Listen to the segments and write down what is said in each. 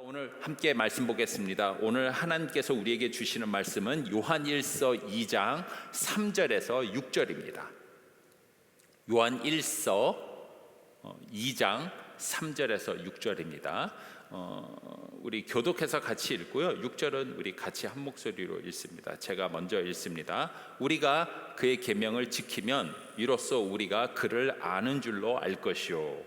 오늘 함께 말씀 보겠습니다. 오늘 하나님께서 우리에게 주시는 말씀은 요한일서 2장 3절에서 6절입니다. 요한일서 2장 3절에서 6절입니다. 우리 교독해서 같이 읽고요. 6절은 우리 같이 한 목소리로 읽습니다. 제가 먼저 읽습니다. 우리가 그의 계명을 지키면 이로써 우리가 그를 아는 줄로 알 것이요.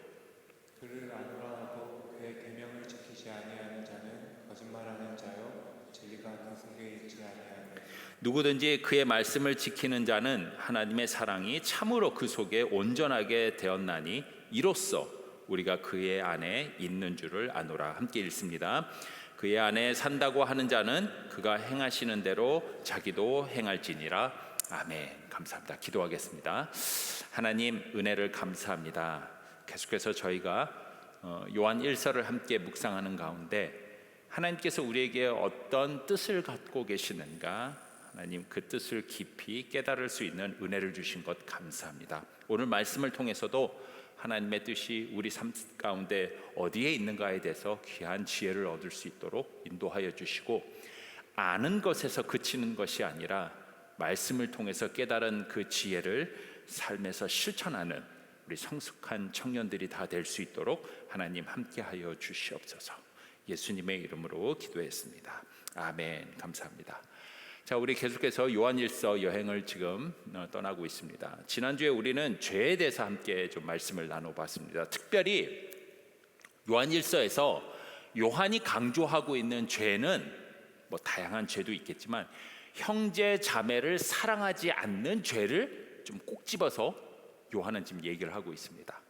그를 아노라 하고 그의 계명을 지키지 아니하는 자는 거짓말하는 자요 진리가 그 속에 있지 아니하니 누구든지 그의 말씀을 지키는 자는 하나님의 사랑이 참으로 그 속에 온전하게 되었나니 이로써 우리가 그의 안에 있는 줄을 아노라. 함께 읽습니다. 그의 안에 산다고 하는 자는 그가 행하시는 대로 자기도 행할지니라. 아멘. 감사합니다. 기도하겠습니다. 하나님 은혜를 감사합니다. 계속해서 저희가 요한 1서를 함께 묵상하는 가운데 하나님께서 우리에게 어떤 뜻을 갖고 계시는가, 하나님 그 뜻을 깊이 깨달을 수 있는 은혜를 주신 것 감사합니다. 오늘 말씀을 통해서도 하나님의 뜻이 우리 삶 가운데 어디에 있는가에 대해서 귀한 지혜를 얻을 수 있도록 인도하여 주시고, 아는 것에서 그치는 것이 아니라 말씀을 통해서 깨달은 그 지혜를 삶에서 실천하는 우리 성숙한 청년들이 다 될 수 있도록 하나님 함께하여 주시옵소서. 예수님의 이름으로 기도했습니다. 아멘. 감사합니다. 자, 우리 계속해서 요한일서 여행을 지금 떠나고 있습니다. 지난주에 우리는 죄에 대해서 함께 좀 말씀을 나눠봤습니다. 특별히 요한일서에서 요한이 강조하고 있는 죄는 뭐 다양한 죄도 있겠지만 형제 자매를 사랑하지 않는 죄를 좀 꼭 집어서 요한은 지금 얘기를 하고 있습니다.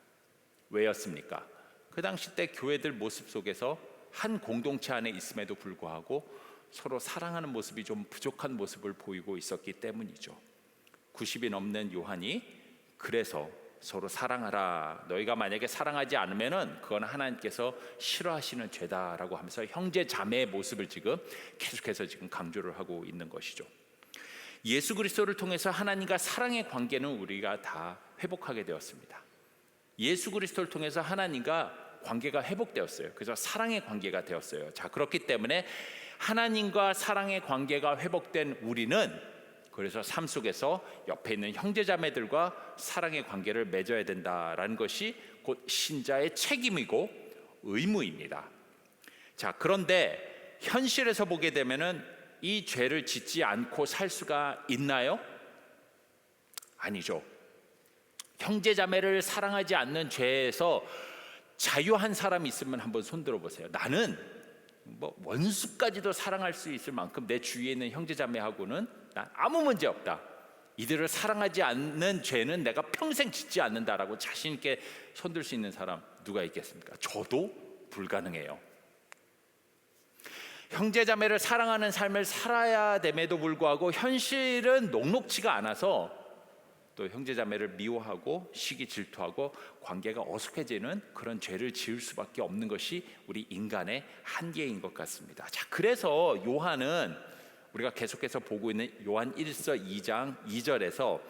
왜였습니까? 그 당시 때 교회들 모습 속에서 한 공동체 안에 있음에도 불구하고 서로 사랑하는 모습이 좀 부족한 모습을 보이고 있었기 때문이죠. 90이 넘는 요한이 그래서 서로 사랑하라, 너희가 만약에 사랑하지 않으면은 그건 하나님께서 싫어하시는 죄다라고 하면서 형제 자매의 모습을 지금 계속해서 지금 강조를 하고 있는 것이죠. 예수 그리스도를 통해서 하나님과 사랑의 관계는 우리가 다 회복하게 되었습니다. 예수 그리스도를 통해서 하나님과 관계가 회복되었어요. 그래서 사랑의 관계가 되었어요. 자, 그렇기 때문에 하나님과 사랑의 관계가 회복된 우리는 그래서 삶 속에서 옆에 있는 형제자매들과 사랑의 관계를 맺어야 된다라는 것이 곧 신자의 책임이고 의무입니다. 자, 그런데 현실에서 보게 되면은 이 죄를 짓지 않고 살 수가 있나요? 아니죠. 형제자매를 사랑하지 않는 죄에서 자유한 사람이 있으면 한번 손들어 보세요. 나는 뭐 원수까지도 사랑할 수 있을 만큼 내 주위에 있는 형제자매하고는 난 아무 문제 없다, 이들을 사랑하지 않는 죄는 내가 평생 짓지 않는다라고 자신 있게 손들 수 있는 사람 누가 있겠습니까? 저도 불가능해요. 형제자매를 사랑하는 삶을 살아야 됨에도 불구하고 현실은 녹록지가 않아서 또 형제자매를 미워하고 시기 질투하고 관계가 어색해지는 그런 죄를 지을 수밖에 없는 것이 우리 인간의 한계인 것 같습니다. 자, 그래서 요한은 우리가 계속해서 보고 있는 요한 1서 2장 2절에서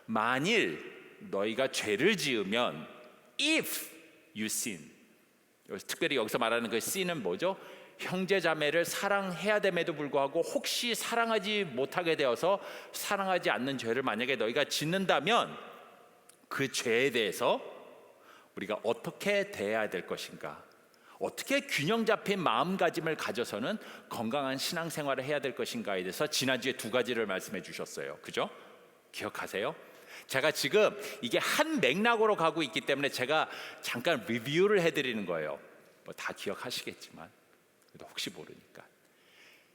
만일 너희가 죄를 지으면 if you sin, 특별히 여기서 말하는 그 sin은 뭐죠? 형제자매를 사랑해야 됨에도 불구하고 혹시 사랑하지 못하게 되어서 사랑하지 않는 죄를 만약에 너희가 짓는다면 그 죄에 대해서 우리가 어떻게 대해야 될 것인가, 어떻게 균형 잡힌 마음가짐을 가져서는 건강한 신앙생활을 해야 될 것인가에 대해서 지난주에 두 가지를 말씀해 주셨어요. 그죠? 기억하세요? 제가 지금 이게 한 맥락으로 가고 있기 때문에 제가 잠깐 리뷰를 해드리는 거예요. 뭐 다 기억하시겠지만 그래도 혹시 모르니까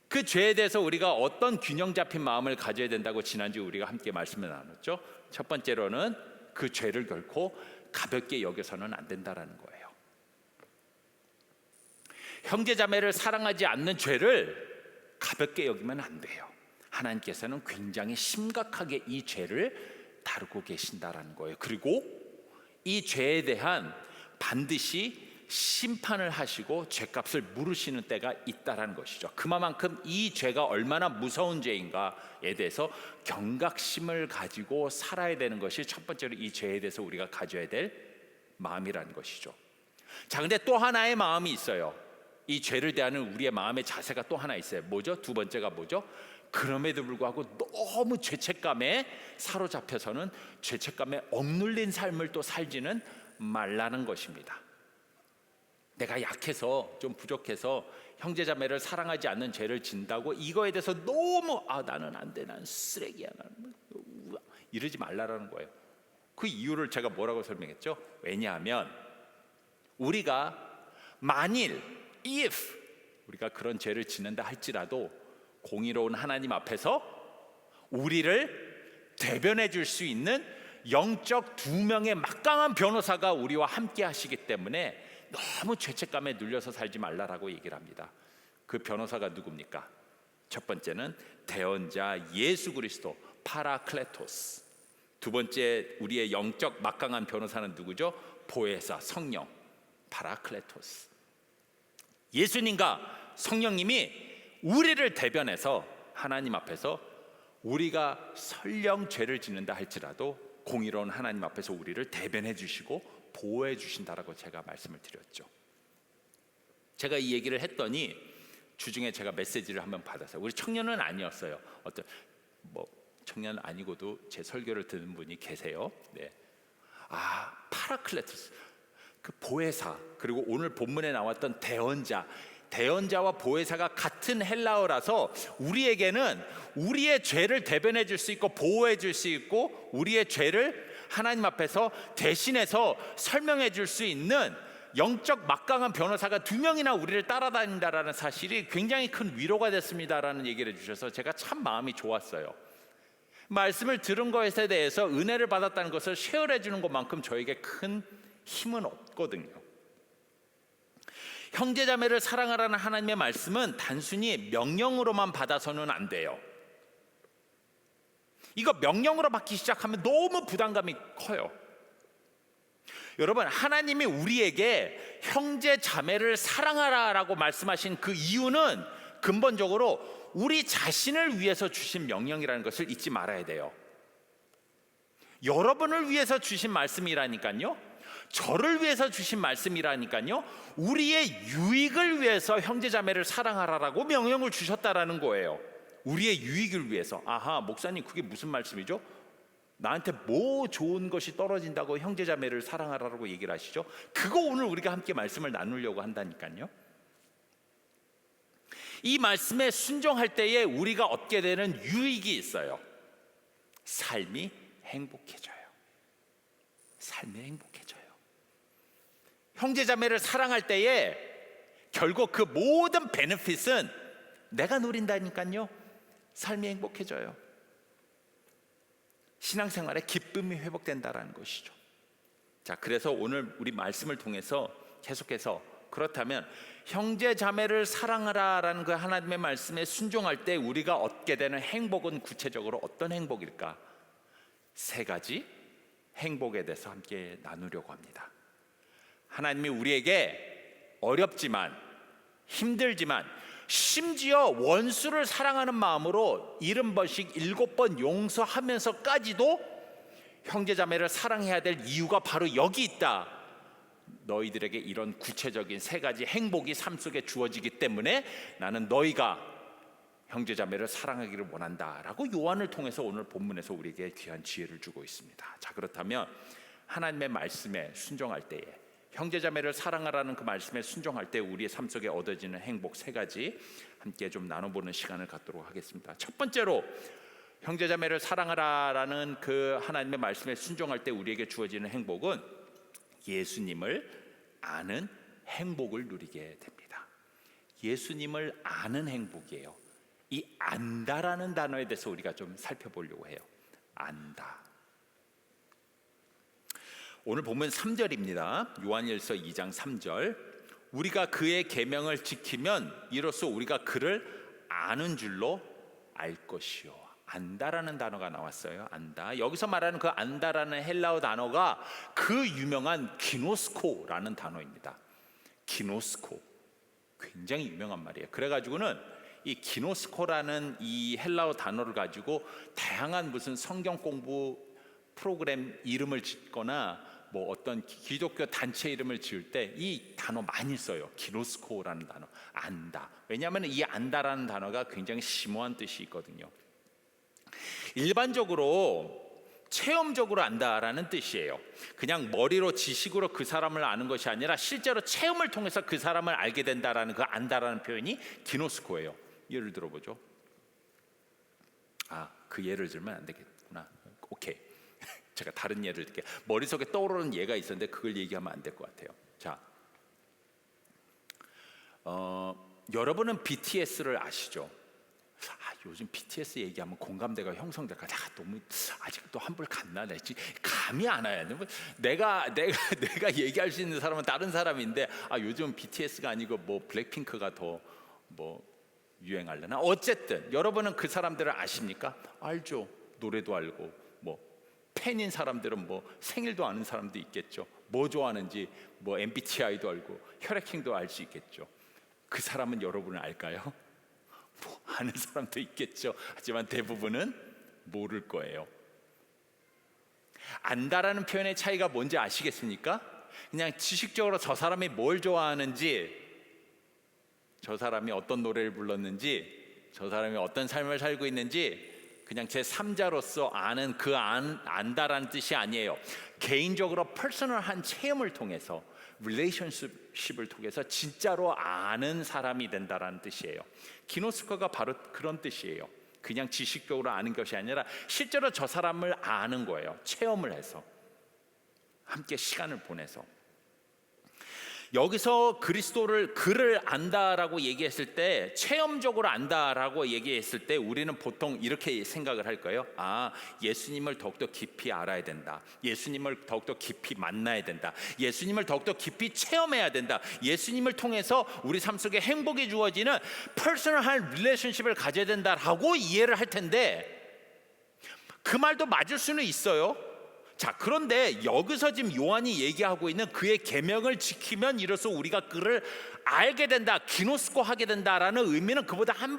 그 죄에 대해서 우리가 어떤 균형 잡힌 마음을 가져야 된다고 지난주 우리가 함께 말씀을 나눴죠. 첫 번째로는 그 죄를 결코 가볍게 여겨서는 안 된다라는 거예요. 형제자매를 사랑하지 않는 죄를 가볍게 여기면 안 돼요. 하나님께서는 굉장히 심각하게 이 죄를 다루고 계신다라는 거예요. 그리고 이 죄에 대한 반드시 심판을 하시고 죄값을 물으시는 때가 있다라는 것이죠. 그만큼 이 죄가 얼마나 무서운 죄인가에 대해서 경각심을 가지고 살아야 되는 것이 첫 번째로 이 죄에 대해서 우리가 가져야 될 마음이라는 것이죠. 자, 근데 또 하나의 마음이 있어요. 이 죄를 대하는 우리의 마음의 자세가 또 하나 있어요. 뭐죠? 두 번째가 뭐죠? 그럼에도 불구하고 너무 죄책감에 사로잡혀서는 죄책감에 억눌린 삶을 또 살지는 말라는 것입니다. 내가 약해서 좀 부족해서 형제자매를 사랑하지 않는 죄를 진다고 이거에 대해서 너무 나는 안 돼, 난 쓰레기야, 나는 이러지 말라는 거예요. 그 이유를 제가 뭐라고 설명했죠? 왜냐하면 우리가 만일 if 우리가 그런 죄를 짓는다 할지라도 공의로운 하나님 앞에서 우리를 대변해 줄 수 있는 영적 두 명의 막강한 변호사가 우리와 함께 하시기 때문에 너무 죄책감에 눌려서 살지 말라라고 얘기를 합니다. 그 변호사가 누굽니까? 첫 번째는 대언자 예수 그리스도 파라클레토스. 두 번째 우리의 영적 막강한 변호사는 누구죠? 보혜사 성령 파라클레토스. 예수님과 성령님이 우리를 대변해서 하나님 앞에서 우리가 설령 죄를 짓는다 할지라도 공의로운 하나님 앞에서 우리를 대변해 주시고 보호해 주신다라고 제가 말씀을 드렸죠. 제가 이 얘기를 했더니 주중에 제가 메시지를 한번 받았어요. 우리 청년은 아니었어요. 어떤 청년 아니고도 제 설교를 듣는 분이 계세요. 네. 파라클레토스, 그 보혜사, 그리고 오늘 본문에 나왔던 대언자와 보혜사가 같은 헬라어라서 우리에게는 우리의 죄를 대변해 줄 수 있고 보호해 줄 수 있고 우리의 죄를 하나님 앞에서 대신해서 설명해 줄 수 있는 영적 막강한 변호사가 두 명이나 우리를 따라다닌다라는 사실이 굉장히 큰 위로가 됐습니다라는 얘기를 해주셔서 제가 참 마음이 좋았어요. 말씀을 들은 것에 대해서 은혜를 받았다는 것을 쉐어해 주는 것만큼 저에게 큰 힘은 없거든요. 형제자매를 사랑하라는 하나님의 말씀은 단순히 명령으로만 받아서는 안 돼요. 이거 명령으로 받기 시작하면 너무 부담감이 커요. 여러분, 하나님이 우리에게 형제자매를 사랑하라라고 말씀하신 그 이유는 근본적으로 우리 자신을 위해서 주신 명령이라는 것을 잊지 말아야 돼요. 여러분을 위해서 주신 말씀이라니까요. 저를 위해서 주신 말씀이라니까요. 우리의 유익을 위해서 형제자매를 사랑하라라고 명령을 주셨다라는 거예요. 우리의 유익을 위해서. 목사님 그게 무슨 말씀이죠? 나한테 뭐 좋은 것이 떨어진다고 형제자매를 사랑하라고 얘기를 하시죠? 그거 오늘 우리가 함께 말씀을 나누려고 한다니까요. 이 말씀에 순종할 때에 우리가 얻게 되는 유익이 있어요. 삶이 행복해져요. 삶이 행복해져요. 형제자매를 사랑할 때에 결국 그 모든 베네핏은 내가 누린다니까요. 삶이 행복해져요. 신앙생활에 기쁨이 회복된다라는 것이죠. 자, 그래서 오늘 우리 말씀을 통해서 계속해서 그렇다면 형제자매를 사랑하라라는 그 하나님의 말씀에 순종할 때 우리가 얻게 되는 행복은 구체적으로 어떤 행복일까? 세 가지 행복에 대해서 함께 나누려고 합니다. 하나님이 우리에게 어렵지만 힘들지만 심지어 원수를 사랑하는 마음으로 70번씩 7번 용서하면서까지도 형제자매를 사랑해야 될 이유가 바로 여기 있다. 너희들에게 이런 구체적인 세 가지 행복이 삶 속에 주어지기 때문에 나는 너희가 형제자매를 사랑하기를 원한다라고 요한을 통해서 오늘 본문에서 우리에게 귀한 지혜를 주고 있습니다. 자, 그렇다면 하나님의 말씀에 순종할 때에 형제자매를 사랑하라는 그 말씀에 순종할 때 우리의 삶 속에 얻어지는 행복 세 가지 함께 좀 나눠보는 시간을 갖도록 하겠습니다. 첫 번째로 형제자매를 사랑하라는 그 하나님의 말씀에 순종할 때 우리에게 주어지는 행복은 예수님을 아는 행복을 누리게 됩니다. 예수님을 아는 행복이에요. 이 안다라는 단어에 대해서 우리가 좀 살펴보려고 해요. 안다. 오늘 보면 3절입니다. 요한일서 2장 3절. 우리가 그의 계명을 지키면 이로써 우리가 그를 아는 줄로 알 것이요. 안다라는 단어가 나왔어요. 안다. 여기서 말하는 그 안다라는 헬라어 단어가 그 유명한 기노스코라는 단어입니다. 기노스코. 굉장히 유명한 말이에요. 그래가지고는 이 기노스코라는 이 헬라어 단어를 가지고 다양한 무슨 성경 공부 프로그램 이름을 짓거나 뭐 어떤 기독교 단체 이름을 지을 때 이 단어 많이 써요. 기노스코라는 단어, 안다. 왜냐하면 이 안다라는 단어가 굉장히 심오한 뜻이 있거든요. 일반적으로 체험적으로 안다라는 뜻이에요. 그냥 머리로 지식으로 그 사람을 아는 것이 아니라 실제로 체험을 통해서 그 사람을 알게 된다라는 그 안다라는 표현이 기노스코예요. 예를 들어보죠. 그 예를 들면 안 되겠구나. 오케이. 제가 다른 예를 들게. 머릿속에 떠오르는 예가 있었는데 그걸 얘기하면 안 될 것 같아요. 자, 여러분은 BTS를 아시죠? 요즘 BTS 얘기하면 공감대가 형성될까? 너무 아직도 환불 갔나? 감이 안 와요. 내가 얘기할 수 있는 사람은 다른 사람인데 요즘 BTS가 아니고 뭐 블랙핑크가 더 뭐 유행하려나? 어쨌든 여러분은 그 사람들을 아십니까? 알죠. 노래도 알고 뭐 팬인 사람들은 뭐 생일도 아는 사람도 있겠죠. 뭐 좋아하는지 뭐 MBTI도 알고 혈액형도 알 수 있겠죠. 그 사람은 여러분을 알까요? 뭐 아는 사람도 있겠죠. 하지만 대부분은 모를 거예요. 안다라는 표현의 차이가 뭔지 아시겠습니까? 그냥 지식적으로 저 사람이 뭘 좋아하는지, 저 사람이 어떤 노래를 불렀는지, 저 사람이 어떤 삶을 살고 있는지 그냥 제 3자로서 아는 안다라는 뜻이 아니에요. 개인적으로 퍼스널한 체험을 통해서, 릴레이션십을 통해서 진짜로 아는 사람이 된다라는 뜻이에요. 기노스코가 바로 그런 뜻이에요. 그냥 지식적으로 아는 것이 아니라 실제로 저 사람을 아는 거예요. 체험을 해서, 함께 시간을 보내서. 여기서 그를 안다라고 얘기했을 때, 체험적으로 안다라고 얘기했을 때 우리는 보통 이렇게 생각을 할 거예요. 예수님을 더욱더 깊이 알아야 된다. 예수님을 더욱더 깊이 만나야 된다. 예수님을 더욱더 깊이 체험해야 된다. 예수님을 통해서 우리 삶 속에 행복이 주어지는 퍼스널한 릴레이션십을 가져야 된다라고 이해를 할 텐데, 그 말도 맞을 수는 있어요. 자, 그런데 여기서 지금 요한이 얘기하고 있는 그의 계명을 지키면 이로써 우리가 그를 알게 된다, 기노스코 하게 된다라는 의미는 그보다 한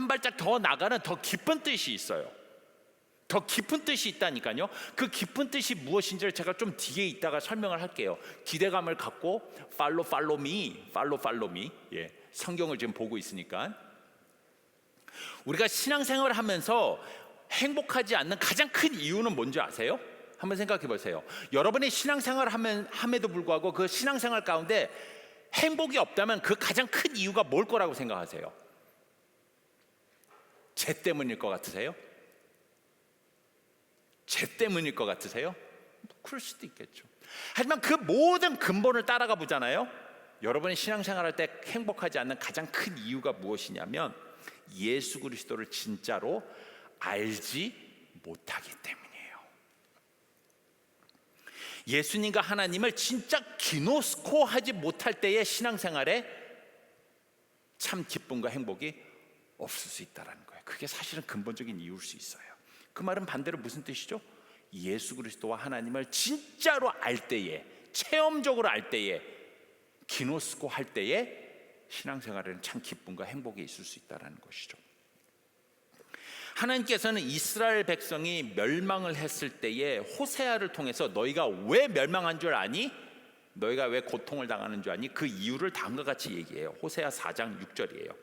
발짝 더 나가는 더 깊은 뜻이 있어요. 더 깊은 뜻이 있다니까요. 그 깊은 뜻이 무엇인지를 제가 좀 뒤에 있다가 설명을 할게요. 기대감을 갖고 follow me. 예, 성경을 지금 보고 있으니까. 우리가 신앙생활을 하면서 행복하지 않는 가장 큰 이유는 뭔지 아세요? 한번 생각해 보세요. 여러분이 신앙생활을 함에도 불구하고 그 신앙생활 가운데 행복이 없다면 그 가장 큰 이유가 뭘 거라고 생각하세요? 죄 때문일 것 같으세요? 죄 때문일 것 같으세요? 그럴 수도 있겠죠. 하지만 그 모든 근본을 따라가 보잖아요. 여러분이 신앙생활할 때 행복하지 않는 가장 큰 이유가 무엇이냐면 예수 그리스도를 진짜로 알지 못하기 때문이에요. 예수님과 하나님을 진짜 기노스코 하지 못할 때의 신앙생활에 참 기쁨과 행복이 없을 수 있다는 거예요. 그게 사실은 근본적인 이유일 수 있어요. 그 말은 반대로 무슨 뜻이죠? 예수 그리스도와 하나님을 진짜로 알 때에, 체험적으로 알 때에, 기노스코 할 때에 신앙생활에는 참 기쁨과 행복이 있을 수 있다는 것이죠. 하나님께서는 이스라엘 백성이 멸망을 했을 때에 호세아를 통해서 너희가 왜 멸망한 줄 아니? 너희가 왜 고통을 당하는 줄 아니? 그 이유를 다음과 같이 얘기해요. 호세아 4장 6절이에요.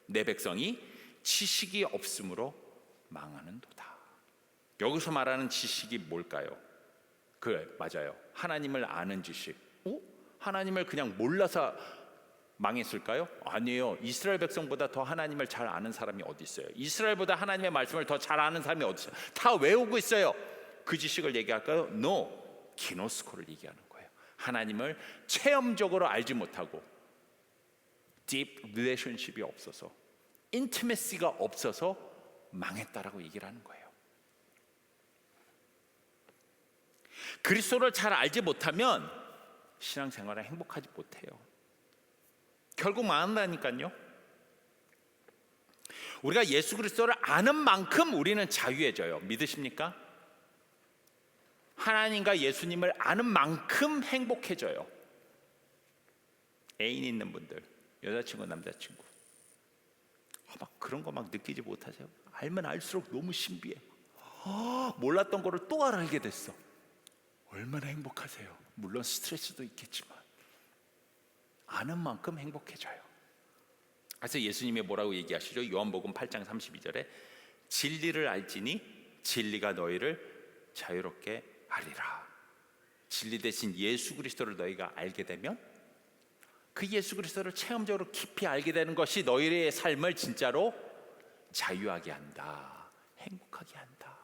내 백성이 지식이 없으므로 망하는도다. 여기서 말하는 지식이 뭘까요? 맞아요. 하나님을 아는 지식. 하나님을 그냥 몰라서 망했을까요? 아니에요. 이스라엘 백성보다 더 하나님을 잘 아는 사람이 어디 있어요? 이스라엘보다 하나님의 말씀을 더 잘 아는 사람이 어디 있어요? 다 외우고 있어요. 그 지식을 얘기할까요? No, 기노스코를 얘기하는 거예요. 하나님을 체험적으로 알지 못하고 deep relationship이 없어서, intimacy가 없어서 망했다라고 얘기를 하는 거예요. 그리스도를 잘 알지 못하면 신앙생활에 행복하지 못해요. 결국 망한다니까요. 우리가 예수 그리스도를 아는 만큼 우리는 자유해져요. 믿으십니까? 하나님과 예수님을 아는 만큼 행복해져요. 애인 있는 분들, 여자친구, 남자친구, 막 그런 거 막 느끼지 못하세요? 알면 알수록 너무 신비해. 몰랐던 거를 또 알게 됐어. 얼마나 행복하세요? 물론 스트레스도 있겠지만 아는 만큼 행복해져요. 그래서 예수님이 뭐라고 얘기하시죠? 요한복음 8장 32절에 진리를 알지니 진리가 너희를 자유롭게 하리라. 진리 대신 예수 그리스도를 너희가 알게 되면 그 예수 그리스도를 체험적으로 깊이 알게 되는 것이 너희의 삶을 진짜로 자유하게 한다, 행복하게 한다,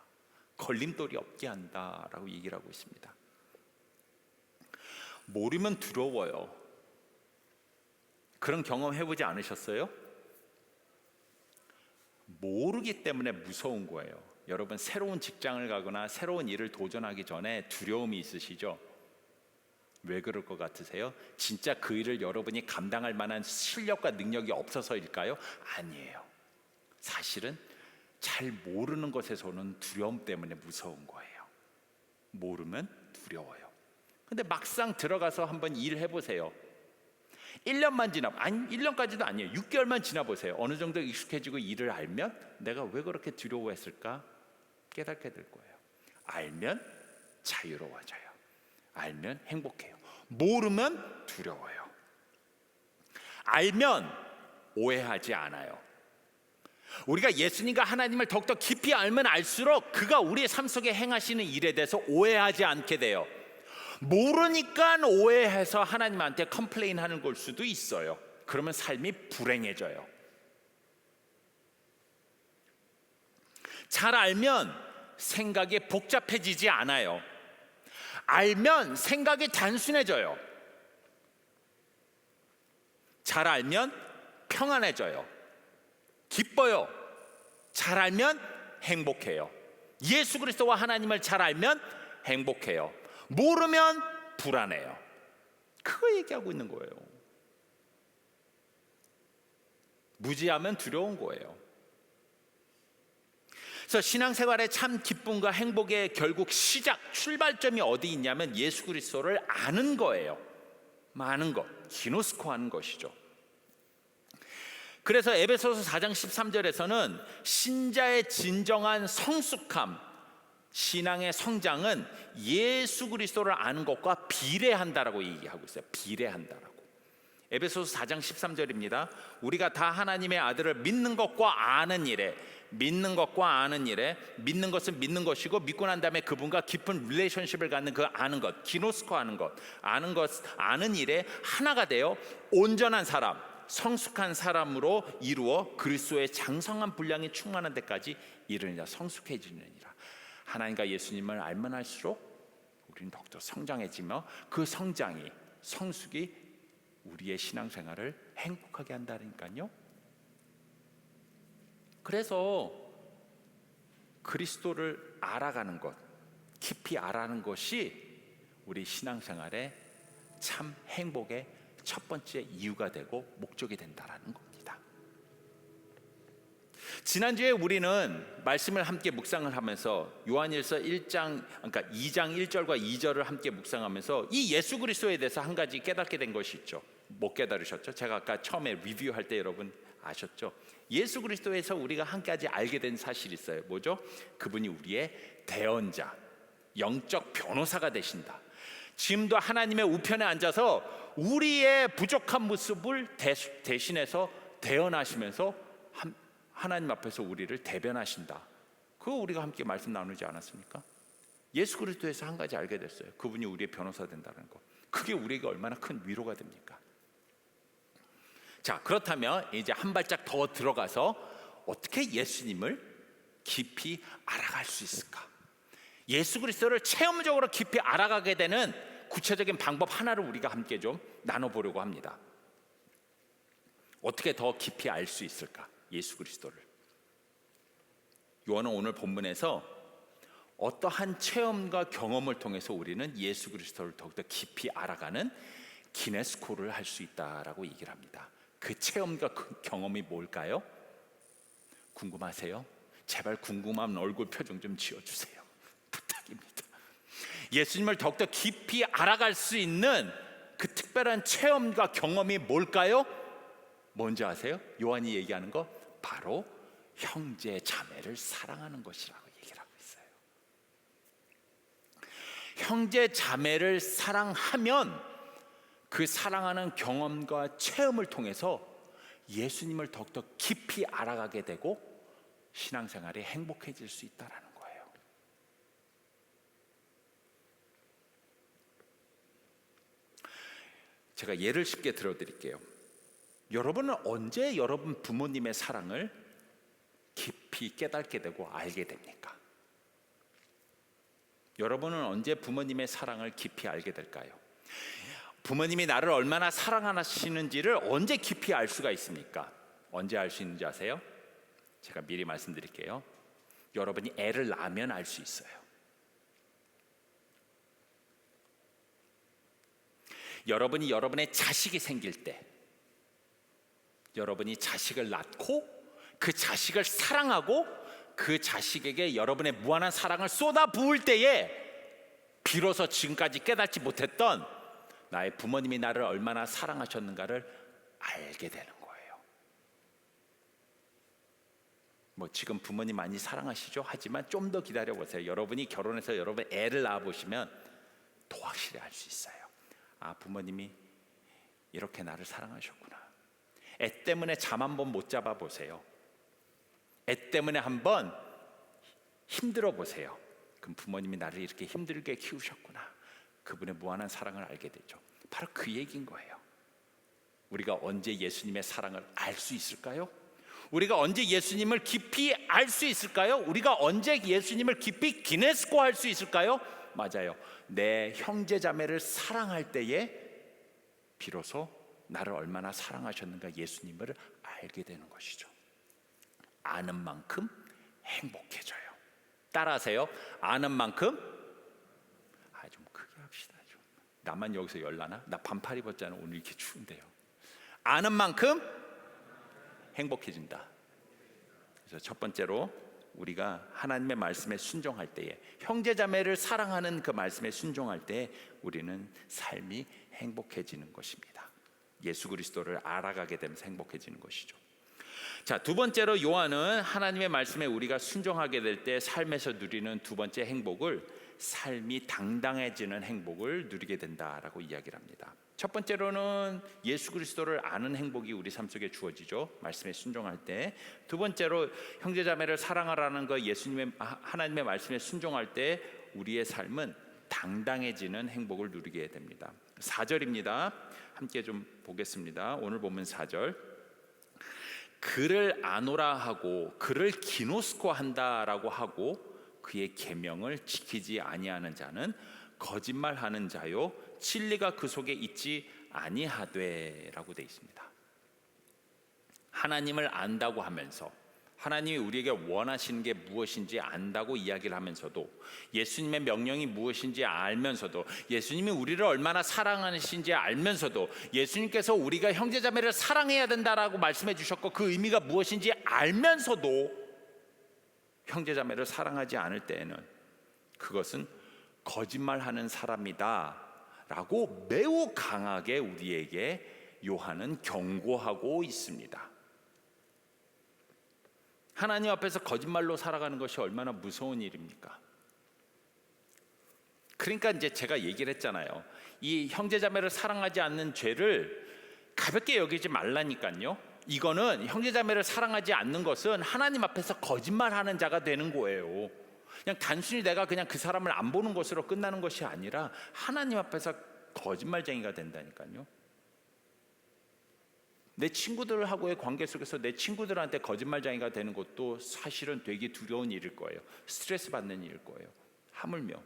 걸림돌이 없게 한다라고 얘기를 하고 있습니다. 모르면 두려워요. 그런 경험 해보지 않으셨어요? 모르기 때문에 무서운 거예요. 여러분 새로운 직장을 가거나 새로운 일을 도전하기 전에 두려움이 있으시죠? 왜 그럴 것 같으세요? 진짜 그 일을 여러분이 감당할 만한 실력과 능력이 없어서일까요? 아니에요. 사실은 잘 모르는 것에서 오는 두려움 때문에 무서운 거예요. 모르면 두려워요. 근데 막상 들어가서 한번 일해보세요. 1년만 지나, 아니 1년까지도 아니에요. 6개월만 지나보세요. 어느 정도 익숙해지고 일을 알면 내가 왜 그렇게 두려워했을까 깨닫게 될 거예요. 알면 자유로워져요. 알면 행복해요. 모르면 두려워요. 알면 오해하지 않아요. 우리가 예수님과 하나님을 더욱더 깊이 알면 알수록 그가 우리의 삶 속에 행하시는 일에 대해서 오해하지 않게 돼요. 모르니까 오해해서 하나님한테 컴플레인하는 걸 수도 있어요. 그러면 삶이 불행해져요. 잘 알면 생각이 복잡해지지 않아요. 알면 생각이 단순해져요. 잘 알면 평안해져요. 기뻐요. 잘 알면 행복해요. 예수 그리스도와 하나님을 잘 알면 행복해요. 모르면 불안해요. 그거 얘기하고 있는 거예요. 무지하면 두려운 거예요. 그래서 신앙생활의 참 기쁨과 행복의 결국 출발점이 어디 있냐면 예수 그리스도를 아는 거예요. 아는 것, 기노스코 하는 것이죠. 그래서 에베소서 4장 13절에서는 신자의 진정한 성숙함, 신앙의 성장은 예수 그리스도를 아는 것과 비례한다라고 얘기하고 있어요. 비례한다라고. 에베소서 4장 13절입니다. 우리가 다 하나님의 아들을 믿는 것과 아는 일에, 믿는 것과 아는 일에, 믿는 것은 믿는 것이고 믿고 난 다음에 그분과 깊은 릴레이션십을 갖는 그 아는 것, 기노스코 하는 것, 아는 일에 하나가 되어 온전한 사람, 성숙한 사람으로 이루어 그리스도의 장성한 분량이 충만한 데까지 이르느니라. 성숙해지느니라. 하나님과 예수님을 알면 할수록 우리는 더욱더 성장해지며 그 성장이, 성숙이 우리의 신앙생활을 행복하게 한다니까요. 그래서 그리스도를 알아가는 것, 깊이 알아가는 것이 우리 신앙생활의 참 행복의 첫 번째 이유가 되고 목적이 된다라는 겁니다. 지난주에 우리는 말씀을 함께 묵상을 하면서 요한일서 2장 1절과 2절을 함께 묵상하면서 이 예수 그리스도에 대해서 한 가지 깨닫게 된 것이 있죠. 못 깨달으셨죠? 제가 아까 처음에 리뷰할 때 여러분 아셨죠? 예수 그리스도에서 우리가 한 가지 알게 된 사실이 있어요. 뭐죠? 그분이 우리의 대언자, 영적 변호사가 되신다. 지금도 하나님의 우편에 앉아서 우리의 부족한 모습을 대신해서 대언하시면서 하나님 앞에서 우리를 대변하신다. 그거 우리가 함께 말씀 나누지 않았습니까? 예수 그리스도에서 한 가지 알게 됐어요. 그분이 우리의 변호사 된다는 거. 그게 우리에게 얼마나 큰 위로가 됩니까? 자, 그렇다면 이제 한 발짝 더 들어가서 어떻게 예수님을 깊이 알아갈 수 있을까? 예수 그리스도를 체험적으로 깊이 알아가게 되는 구체적인 방법 하나를 우리가 함께 좀 나눠보려고 합니다. 어떻게 더 깊이 알 수 있을까? 예수 그리스도를. 요한은 오늘 본문에서 어떠한 체험과 경험을 통해서 우리는 예수 그리스도를 더욱더 깊이 알아가는 기네스코를 할 수 있다라고 얘기를 합니다. 그 체험과 그 경험이 뭘까요? 궁금하세요? 제발 궁금한 얼굴 표정 좀 지어주세요. 부탁입니다. 예수님을 더욱더 깊이 알아갈 수 있는 그 특별한 체험과 경험이 뭘까요? 뭔지 아세요? 요한이 얘기하는 거 바로 형제 자매를 사랑하는 것이라고 얘기를 하고 있어요. 형제 자매를 사랑하면 그 사랑하는 경험과 체험을 통해서 예수님을 더욱더 깊이 알아가게 되고 신앙생활이 행복해질 수 있다는 거예요. 제가 예를 쉽게 들어드릴게요. 여러분은 언제 여러분 부모님의 사랑을 깊이 깨닫게 되고 알게 됩니까? 여러분은 언제 부모님의 사랑을 깊이 알게 될까요? 부모님이 나를 얼마나 사랑하시는지를 언제 깊이 알 수가 있습니까? 언제 알 수 있는지 아세요? 제가 미리 말씀드릴게요. 여러분이 애를 낳으면 알 수 있어요. 여러분이 여러분의 자식이 생길 때, 여러분이 자식을 낳고 그 자식을 사랑하고 그 자식에게 여러분의 무한한 사랑을 쏟아 부을 때에 비로소 지금까지 깨닫지 못했던 나의 부모님이 나를 얼마나 사랑하셨는가를 알게 되는 거예요. 뭐 지금 부모님 많이 사랑하시죠? 하지만 좀 더 기다려 보세요. 여러분이 결혼해서 여러분 애를 낳아 보시면 더 확실히 알 수 있어요. 아, 부모님이 이렇게 나를 사랑하셨구나. 애 때문에 잠 한 번 못 잡아 보세요. 애 때문에 한번 힘들어 보세요. 그럼 부모님이 나를 이렇게 힘들게 키우셨구나. 그분의 무한한 사랑을 알게 되죠. 바로 그 얘기인 거예요. 우리가 언제 예수님의 사랑을 알 수 있을까요? 우리가 언제 예수님을 깊이 알 수 있을까요? 우리가 언제 예수님을 깊이 기네스코 할 수 있을까요? 맞아요. 내 형제 자매를 사랑할 때에 비로소 나를 얼마나 사랑하셨는가 예수님을 알게 되는 것이죠. 아는 만큼 행복해져요. 따라하세요. 아는 만큼, 좀 크게 합시다. 좀. 나만 여기서 열나나? 나 반팔 입었잖아. 오늘 이렇게 추운데요. 아는 만큼 행복해진다. 그래서 첫 번째로 우리가 하나님의 말씀에 순종할 때에, 형제 자매를 사랑하는 그 말씀에 순종할 때에 우리는 삶이 행복해지는 것입니다. 예수 그리스도를 알아가게 되면서 행복해지는 것이죠. 자, 두 번째로 요한은 하나님의 말씀에 우리가 순종하게 될 때 삶에서 누리는 두 번째 행복을 삶이 당당해지는 행복을 누리게 된다라고 이야기를 합니다. 첫 번째로는 예수 그리스도를 아는 행복이 우리 삶 속에 주어지죠. 말씀에 순종할 때. 두 번째로 형제자매를 사랑하라는 거 예수님의 하나님의 말씀에 순종할 때 우리의 삶은 당당해지는 행복을 누리게 됩니다. 4절입니다. 함께 좀 보겠습니다. 오늘 본문 4절. 그를 아노라 하고 그를 기노스코 한다라고 하고 그의 계명을 지키지 아니하는 자는 거짓말하는 자요 진리가 그 속에 있지 아니하되라고 되어 있습니다. 하나님을 안다고 하면서 하나님이 우리에게 원하시는 게 무엇인지 안다고 이야기를 하면서도 예수님의 명령이 무엇인지 알면서도 예수님이 우리를 얼마나 사랑하시는지 알면서도 예수님께서 우리가 형제자매를 사랑해야 된다라고 말씀해 주셨고 그 의미가 무엇인지 알면서도 형제자매를 사랑하지 않을 때에는 그것은 거짓말하는 사람이다 라고 매우 강하게 우리에게 요한은 경고하고 있습니다. 하나님 앞에서 거짓말로 살아가는 것이 얼마나 무서운 일입니까? 그러니까 이제 제가 얘기를 했잖아요. 이 형제자매를 사랑하지 않는 죄를 가볍게 여기지 말라니까요. 이거는 형제자매를 사랑하지 않는 것은 하나님 앞에서 거짓말하는 자가 되는 거예요. 그냥 단순히 내가 그냥 그 사람을 안 보는 것으로 끝나는 것이 아니라 하나님 앞에서 거짓말쟁이가 된다니까요. 내 친구들하고의 관계 속에서 내 친구들한테 거짓말쟁이가 되는 것도 사실은 되게 두려운 일일 거예요. 스트레스 받는 일일 거예요. 하물며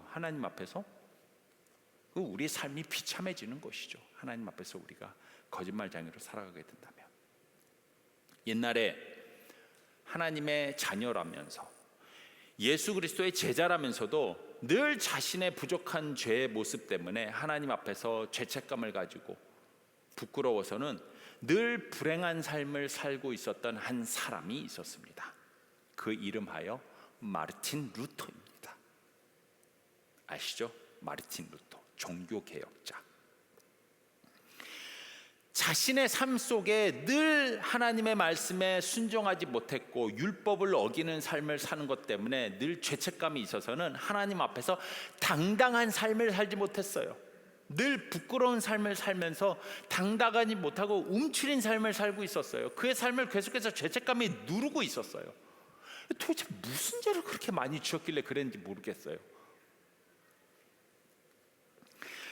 하나님 앞에서 우리의 삶이 비참해지는 것이죠. 하나님 앞에서 우리가 거짓말쟁이로 살아가게 된다면. 옛날에 하나님의 자녀라면서 예수 그리스도의 제자라면서도 늘 자신의 부족한 죄의 모습 때문에 하나님 앞에서 죄책감을 가지고 부끄러워서는 늘 불행한 삶을 살고 있었던 한 사람이 있었습니다. 그 이름하여 마르틴 루터입니다. 아시죠? 마르틴 루터, 종교개혁자. 자신의 삶 속에 늘 하나님의 말씀에 순종하지 못했고 율법을 어기는 삶을 사는 것 때문에 늘 죄책감이 있어서는 하나님 앞에서 당당한 삶을 살지 못했어요. 늘 부끄러운 삶을 살면서 당당하지 못하고 움츠린 삶을 살고 있었어요. 그의 삶을 계속해서 죄책감이 누르고 있었어요. 도대체 무슨 죄를 그렇게 많이 지었길래 그랬는지 모르겠어요.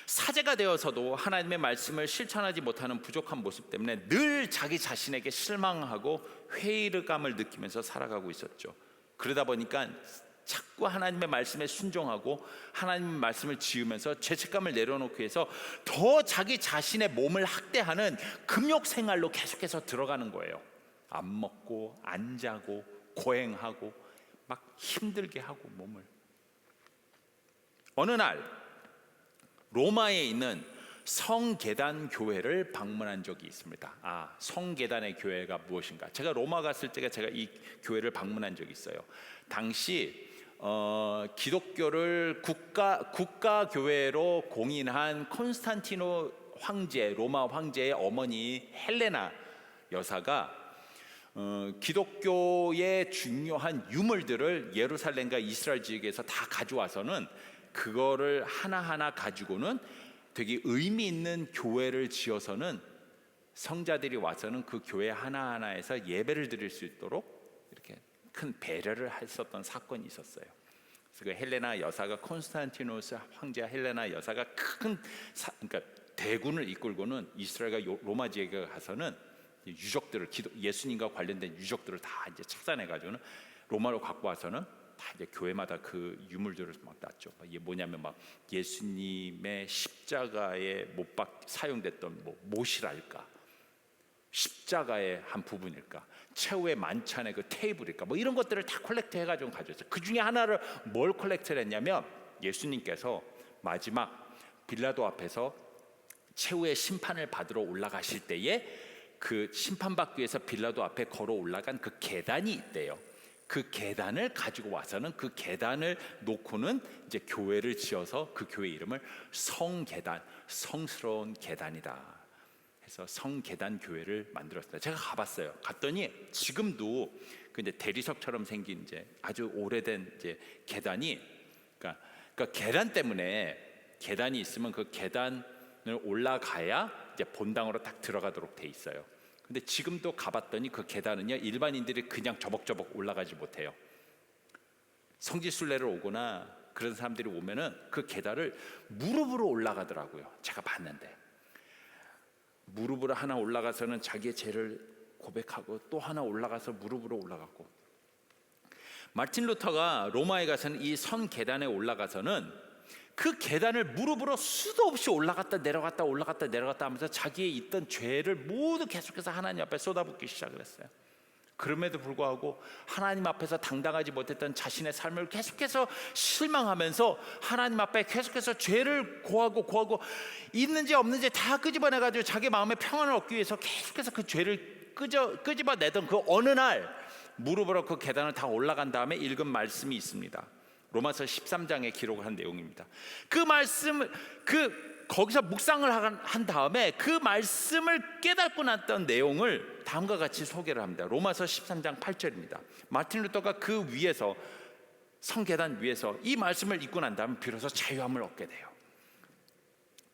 사제가 되어서도 하나님의 말씀을 실천하지 못하는 부족한 모습 때문에 늘 자기 자신에게 실망하고 회의감을 느끼면서 살아가고 있었죠. 그러다 보니까 자꾸 하나님의 말씀에 순종하고 하나님의 말씀을 지으면서 죄책감을 내려놓기 위해서 더 자기 자신의 몸을 학대하는 금욕 생활로 계속해서 들어가는 거예요. 안 먹고 안 자고 고행하고 막 힘들게 하고 몸을. 어느 날 로마에 있는 성계단 교회를 방문한 적이 있습니다. 성계단의 교회가 무엇인가? 제가 로마 갔을 때 제가 이 교회를 방문한 적이 있어요. 당시 기독교를 국가 교회로 공인한 콘스탄티노 황제, 로마 황제의 어머니 헬레나 여사가 기독교의 중요한 유물들을 예루살렘과 이스라엘 지역에서 다 가져와서는 그거를 하나하나 가지고는 되게 의미 있는 교회를 지어서는 성자들이 와서는 그 교회 하나하나에서 예배를 드릴 수 있도록 이렇게 큰 배려를 했었던 사건이 있었어요. 그래서 그 헬레나 여사가 콘스탄티노스 황제 헬레나 여사가 그러니까 대군을 이끌고는 이스라엘과 로마 지역에 가서는 유적들을 예수님과 관련된 유적들을 다 이제 찾아내 가지고는 로마로 갖고 와서는 다 이제 교회마다 그 유물들을 막 놨죠. 이게 뭐냐면 막 예수님의 십자가에 사용됐던 뭐 못이랄까, 십자가의 한 부분일까, 최후의 만찬의 그 테이블일까, 뭐 이런 것들을 다 컬렉트 해가지고 가져왔어요. 그 중에 하나를 뭘 컬렉트를 했냐면 예수님께서 마지막 빌라도 앞에서 최후의 심판을 받으러 올라가실 때에 그 심판받기 위해서 빌라도 앞에 걸어 올라간 그 계단이 있대요. 그 계단을 가지고 와서는 그 계단을 놓고는 이제 교회를 지어서 그 교회 이름을 성계단, 성스러운 계단이다 해서 성계단 교회를 만들었어요. 제가 가봤어요. 갔더니 지금도 그 이제 대리석처럼 생긴 이제 아주 오래된 이제 계단이, 그러니까 계단 때문에 계단이 있으면 그 계단을 올라가야 이제 본당으로 딱 들어가도록 돼 있어요. 근데 지금도 가봤더니 그 계단은요, 일반인들이 그냥 저벅저벅 올라가지 못해요. 성지순례를 오거나 그런 사람들이 오면은 그 계단을 무릎으로 올라가더라고요. 제가 봤는데 무릎으로 하나 올라가서는 자기의 죄를 고백하고 또 하나 올라가서 무릎으로 올라가고. 마틴 루터가 로마에 가서는 이 선 계단에 올라가서는 그 계단을 무릎으로 수도 없이 올라갔다 내려갔다 올라갔다 내려갔다 하면서 자기의 있던 죄를 모두 계속해서 하나님 앞에 쏟아붓기 시작을 했어요. 그럼에도 불구하고 하나님 앞에서 당당하지 못했던 자신의 삶을 계속해서 실망하면서 하나님 앞에 계속해서 죄를 고하고 있는지 없는지 다 끄집어내가지고 자기 마음의 평안을 얻기 위해서 계속해서 그 죄를 끄집어내던 그 어느 날 무릎으로 그 계단을 다 올라간 다음에 읽은 말씀이 있습니다. 로마서 13장에 기록한 내용입니다. 그 말씀을 거기서 묵상을 한 다음에 그 말씀을 깨닫고 났던 내용을 다음과 같이 소개를 합니다. 로마서 13장 8절입니다. 마틴 루터가 그 위에서 성계단 위에서 이 말씀을 읽고 난 다음에 비로소 자유함을 얻게 돼요.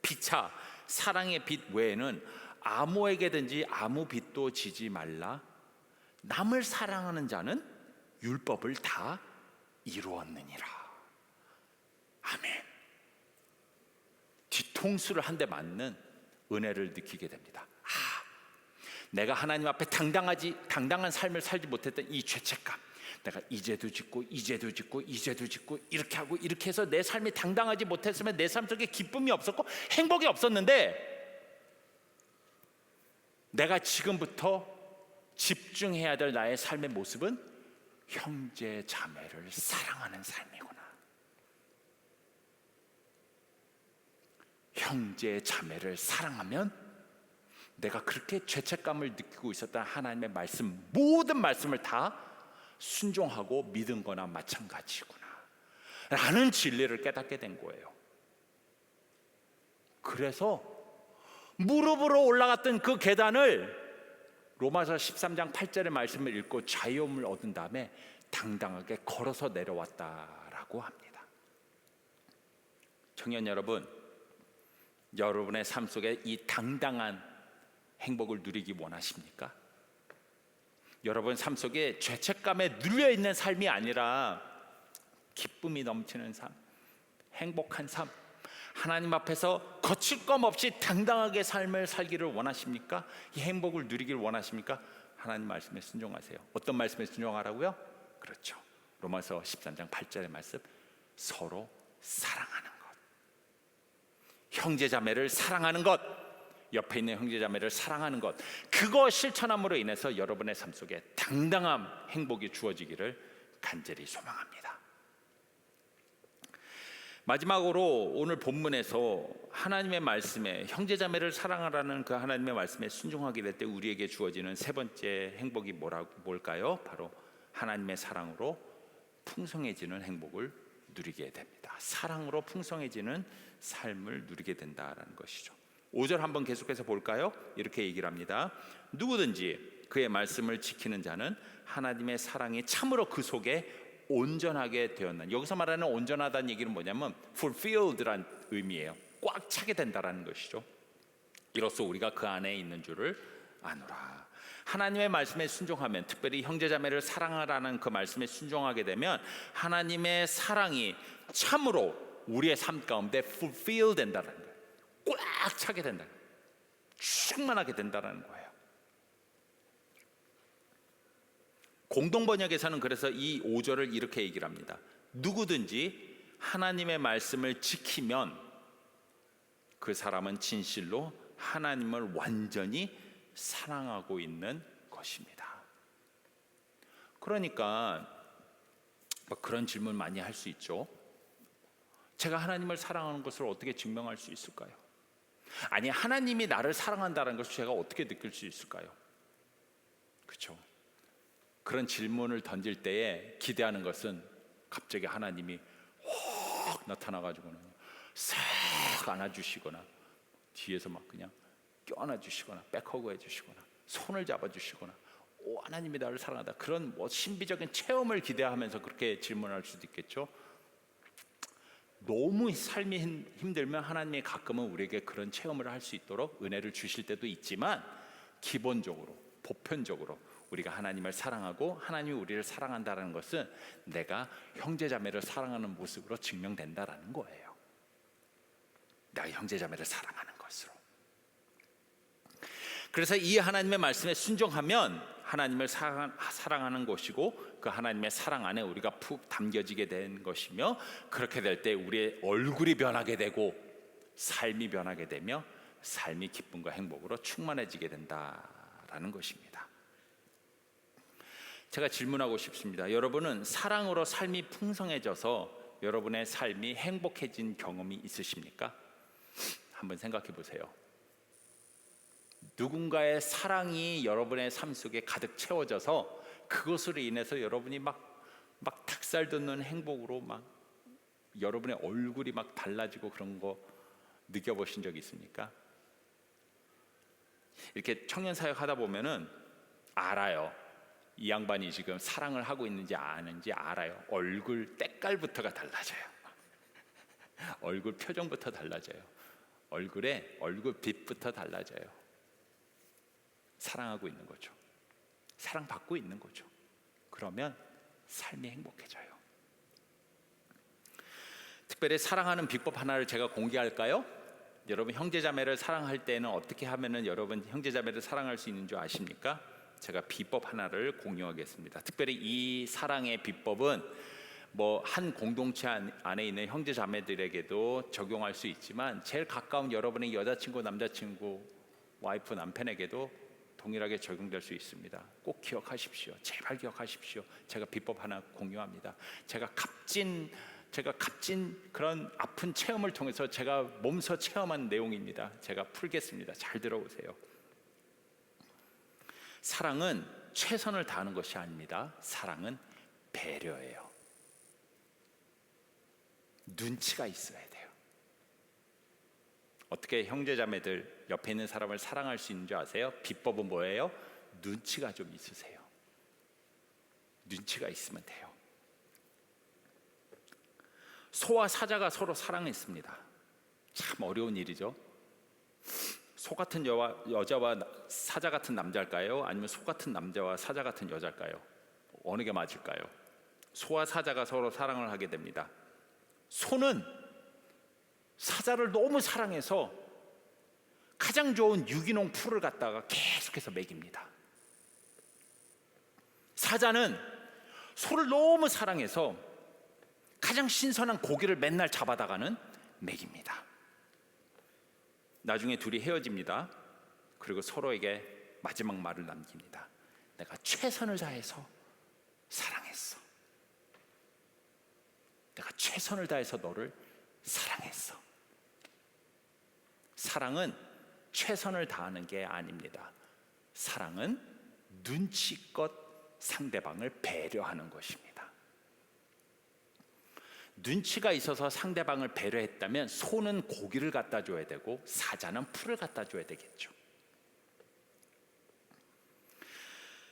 피차 사랑의 빚 외에는 아무에게든지 아무 빚도 지지 말라. 남을 사랑하는 자는 율법을 다 이루었느니라. 아멘. 뒤통수를 한 대 맞는 은혜를 느끼게 됩니다. 내가 하나님 앞에 당당한 삶을 살지 못했던 이 죄책감, 내가 이제도 짓고 이렇게 하고 이렇게 해서 내 삶이 당당하지 못했으면 내 삶 속에 기쁨이 없었고 행복이 없었는데, 내가 지금부터 집중해야 될 나의 삶의 모습은 형제 자매를 사랑하는 삶이구나. 형제 자매를 사랑하면 내가 그렇게 죄책감을 느끼고 있었던 하나님의 말씀, 모든 말씀을 다 순종하고 믿은 거나 마찬가지구나 라는 진리를 깨닫게 된 거예요. 그래서 무릎으로 올라갔던 그 계단을 로마서 13장 8절의 말씀을 읽고 자유함을 얻은 다음에 당당하게 걸어서 내려왔다라고 합니다. 청년 여러분, 여러분의 삶 속에 이 당당한 행복을 누리기 원하십니까? 여러분 삶 속에 죄책감에 눌려있는 삶이 아니라 기쁨이 넘치는 삶, 행복한 삶, 하나님 앞에서 거칠 것 없이 당당하게 삶을 살기를 원하십니까? 이 행복을 누리기를 원하십니까? 하나님 말씀에 순종하세요. 어떤 말씀에 순종하라고요? 그렇죠, 로마서 13장 8절의 말씀, 서로 사랑하는 것, 형제자매를 사랑하는 것, 옆에 있는 형제자매를 사랑하는 것, 그거 실천함으로 인해서 여러분의 삶 속에 당당한 행복이 주어지기를 간절히 소망합니다. 마지막으로 오늘 본문에서 하나님의 말씀에 형제자매를 사랑하라는 그 하나님의 말씀에 순종하게 될 때 우리에게 주어지는 세 번째 행복이 뭘까요? 바로 하나님의 사랑으로 풍성해지는 행복을 누리게 됩니다. 사랑으로 풍성해지는 삶을 누리게 된다라는 것이죠. 5절 한번 계속해서 볼까요? 이렇게 얘기를 합니다. 누구든지 그의 말씀을 지키는 자는 하나님의 사랑이 참으로 그 속에 온전하게 되었나. 여기서 말하는 온전하다는 얘기는 뭐냐면 fulfilled란 의미예요. 꽉 차게 된다라는 것이죠. 이로써 우리가 그 안에 있는 줄을 아노라. 하나님의 말씀에 순종하면, 특별히 형제자매를 사랑하라는 그 말씀에 순종하게 되면 하나님의 사랑이 참으로 우리의 삶 가운데 fulfill 된다는 거예요. 꽉 차게 된다, 충만하게 된다는 거예요. 공동번역에서는 그래서 이 5절을 이렇게 얘기를 합니다. 누구든지 하나님의 말씀을 지키면 그 사람은 진실로 하나님을 완전히 사랑하고 있는 것입니다. 그러니까 그런 질문 많이 할 수 있죠. 제가 하나님을 사랑하는 것을 어떻게 증명할 수 있을까요? 아니, 하나님이 나를 사랑한다는 것을 제가 어떻게 느낄 수 있을까요? 그렇죠. 그런 질문을 던질 때에 기대하는 것은 갑자기 하나님이 확 나타나가지고는 싹 안아주시거나 뒤에서 막 그냥 껴안아주시거나 백허그 해주시거나 손을 잡아주시거나, 오, 하나님이 나를 사랑한다, 그런 신비적인 체험을 기대하면서 그렇게 질문할 수도 있겠죠. 너무 삶이 힘들면 하나님이 가끔은 우리에게 그런 체험을 할 수 있도록 은혜를 주실 때도 있지만, 기본적으로 보편적으로 우리가 하나님을 사랑하고 하나님이 우리를 사랑한다는 것은 내가 형제자매를 사랑하는 모습으로 증명된다라는 거예요. 내가 형제자매를 사랑하는 것으로. 그래서 이 하나님의 말씀에 순종하면 하나님을 사랑하는 것이고, 그 하나님의 사랑 안에 우리가 푹 담겨지게 된 것이며, 그렇게 될 때 우리의 얼굴이 변하게 되고 삶이 변하게 되며 삶이 기쁨과 행복으로 충만해지게 된다라는 것입니다. 제가 질문하고 싶습니다. 여러분은 사랑으로 삶이 풍성해져서 여러분의 삶이 행복해진 경험이 있으십니까? 한번 생각해 보세요. 누군가의 사랑이 여러분의 삶 속에 가득 채워져서 그것으로 인해서 여러분이 막 닭살 돋는 행복으로 막 여러분의 얼굴이 막 달라지고 그런 거 느껴보신 적 있습니까? 이렇게 청년 사역 하다 보면은 알아요. 이 양반이 지금 사랑을 하고 있는지 아는지 알아요. 얼굴 때깔부터가 달라져요. 얼굴 표정부터 달라져요. 얼굴 빛부터 달라져요. 사랑하고 있는 거죠. 사랑받고 있는 거죠. 그러면 삶이 행복해져요. 특별히 사랑하는 비법 하나를 제가 공개할까요? 여러분, 형제자매를 사랑할 때는 어떻게 하면은 여러분 형제자매를 사랑할 수 있는 줄 아십니까? 제가 비법 하나를 공유하겠습니다. 특별히 이 사랑의 비법은 한 공동체 안에 있는 형제자매들에게도 적용할 수 있지만, 제일 가까운 여러분의 여자친구, 남자친구, 와이프, 남편에게도 동일하게 적용될 수 있습니다. 꼭 기억하십시오. 제발 기억하십시오. 제가 비법 하나 공유합니다. 제가 값진 그런 아픈 체험을 통해서 제가 몸소 체험한 내용입니다. 제가 풀겠습니다. 잘 들어보세요. 사랑은 최선을 다하는 것이 아닙니다. 사랑은 배려예요. 눈치가 있어야 돼요. 어떻게 형제자매들 옆에 있는 사람을 사랑할 수 있는 줄 아세요? 비법은 뭐예요? 눈치가 좀 있으세요. 눈치가 있으면 돼요. 소와 사자가 서로 사랑했습니다. 참 어려운 일이죠. 소 같은 여자와 사자 같은 남자일까요? 아니면 소 같은 남자와 사자 같은 여자일까요? 어느 게 맞을까요? 소와 사자가 서로 사랑을 하게 됩니다. 소는 사자를 너무 사랑해서 가장 좋은 유기농 풀을 갖다가 계속해서 먹입니다. 사자는 소를 너무 사랑해서 가장 신선한 고기를 맨날 잡아다가는 먹입니다. 나중에 둘이 헤어집니다. 그리고 서로에게 마지막 말을 남깁니다. 내가 최선을 다해서 사랑했어. 내가 최선을 다해서 너를 사랑했어. 사랑은 최선을 다하는 게 아닙니다. 사랑은 눈치껏 상대방을 배려하는 것입니다. 눈치가 있어서 상대방을 배려했다면 소는 고기를 갖다 줘야 되고 사자는 풀을 갖다 줘야 되겠죠.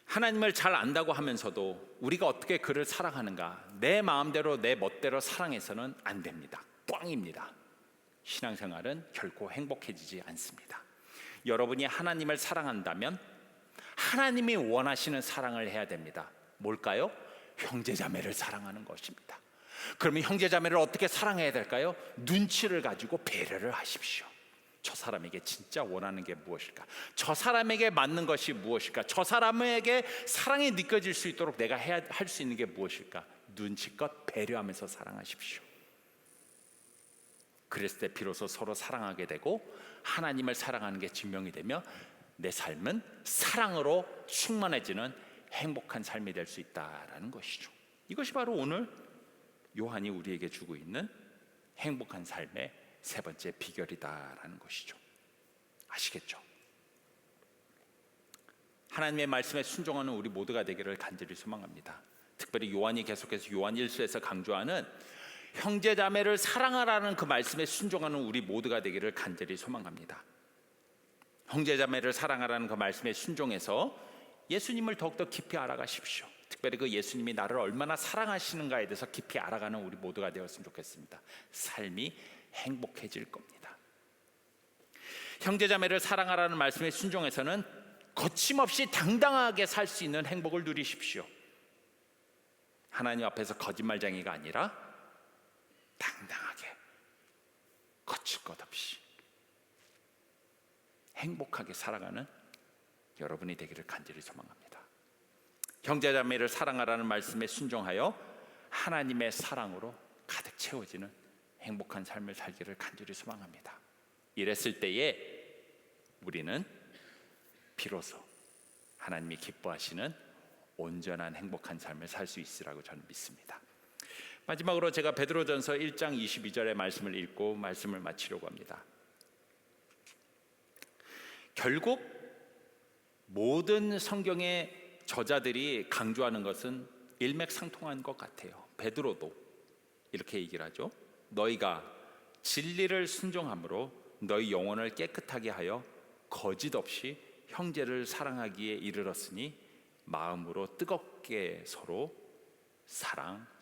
하나님을 잘 안다고 하면서도 우리가 어떻게 그를 사랑하는가? 내 마음대로 내 멋대로 사랑해서는 안 됩니다. 꽝입니다. 신앙생활은 결코 행복해지지 않습니다. 여러분이 하나님을 사랑한다면 하나님이 원하시는 사랑을 해야 됩니다. 뭘까요? 형제자매를 사랑하는 것입니다. 그러면 형제자매를 어떻게 사랑해야 될까요? 눈치를 가지고 배려를 하십시오. 저 사람에게 진짜 원하는 게 무엇일까? 저 사람에게 맞는 것이 무엇일까? 저 사람에게 사랑이 느껴질 수 있도록 내가 할 수 있는 게 무엇일까? 눈치껏 배려하면서 사랑하십시오. 그랬을 때 비로소 서로 사랑하게 되고 하나님을 사랑하는 게 증명이 되며 내 삶은 사랑으로 충만해지는 행복한 삶이 될 수 있다라는 것이죠. 이것이 바로 오늘 요한이 우리에게 주고 있는 행복한 삶의 세 번째 비결이다라는 것이죠. 아시겠죠? 하나님의 말씀에 순종하는 우리 모두가 되기를 간절히 소망합니다. 특별히 요한이 계속해서 요한 1서에서 강조하는 형제자매를 사랑하라는 그 말씀에 순종하는 우리 모두가 되기를 간절히 소망합니다. 형제자매를 사랑하라는 그 말씀에 순종해서 예수님을 더욱더 깊이 알아가십시오. 특별히 그 예수님이 나를 얼마나 사랑하시는가에 대해서 깊이 알아가는 우리 모두가 되었으면 좋겠습니다. 삶이 행복해질 겁니다. 형제자매를 사랑하라는 말씀에 순종해서는 거침없이 당당하게 살 수 있는 행복을 누리십시오. 하나님 앞에서 거짓말쟁이가 아니라 당당하게 거칠 것 없이 행복하게 살아가는 여러분이 되기를 간절히 소망합니다. 형제자매를 사랑하라는 말씀에 순종하여 하나님의 사랑으로 가득 채워지는 행복한 삶을 살기를 간절히 소망합니다. 이랬을 때에 우리는 비로소 하나님이 기뻐하시는 온전한 행복한 삶을 살 수 있으라고 저는 믿습니다. 마지막으로 제가 베드로전서 1장 22절의 말씀을 읽고 말씀을 마치려고 합니다. 결국 모든 성경의 저자들이 강조하는 것은 일맥상통한 것 같아요. 베드로도 이렇게 얘기를 하죠. 너희가 진리를 순종함으로 너희 영혼을 깨끗하게 하여 거짓 없이 형제를 사랑하기에 이르렀으니 마음으로 뜨겁게 서로 사랑하라.